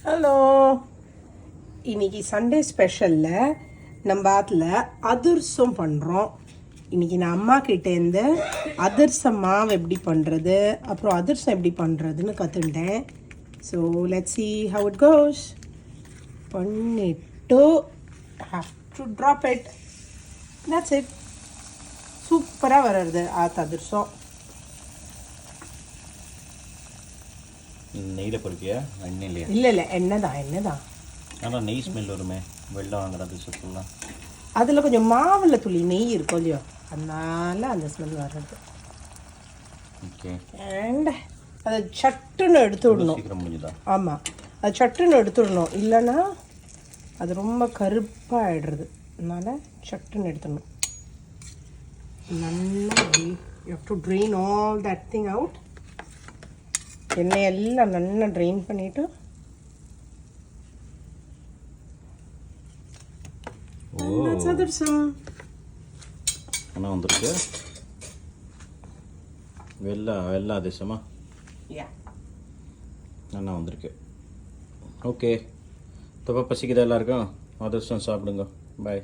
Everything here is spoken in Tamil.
ஹலோ, இன்னைக்கு சண்டே ஸ்பெஷலில் நம்ம ஆத்தில் அதிர்சம் பண்ணுறோம். இன்னைக்கு நான் அம்மா கிட்டேருந்து அதிர்சம் மாவு எப்படி பண்ணுறது, அப்புறம் அதிர்சம் எப்படி பண்ணுறதுன்னு கற்றுக்கிட்டேன். So let's see how it goes. பண்ணிட்டு have to drop it. That's it. சூப்பராக வர்றது அதிர்சம். நெய்யில் பொறுப்பியா எண்ணெய் இல்லையா? இல்லை எண்ணெய் தான். ஆனால் நெய் ஸ்மெல் வருமே வெள்ளம் வாங்குறது சுத்தலாம். அதில் கொஞ்சம் மாவில் துளி நெய் இருக்கும் இல்லையோ, அதனால அந்த ஸ்மெல் வர்றது. ஓகே. அண்ட் அதை சட்டுன்னு எடுத்து விடணும். சீக்கிரம் முடிஞ்சுதா? ஆமாம், அது சட்டுன்னு எடுத்து விடணும், இல்லைன்னா அது ரொம்ப கருப்பாக ஆகிடுறது. அதனால் சட்டுன்னு எடுத்துடணும். நல்லா you have to drain all that thing out. எண்ணெயெல்லாம் நல்லா ட்ரெயின் பண்ணிவிட்டு அதிர்சம் ஆனால் வந்துருக்கு வெள்ளை அதிர்சமா அண்ணா வந்திருக்கு. ஓகே, தப்பா பசிக்குதா எல்லாருக்கும்? அதிர்சம் சாப்பிடுங்க. பாய்.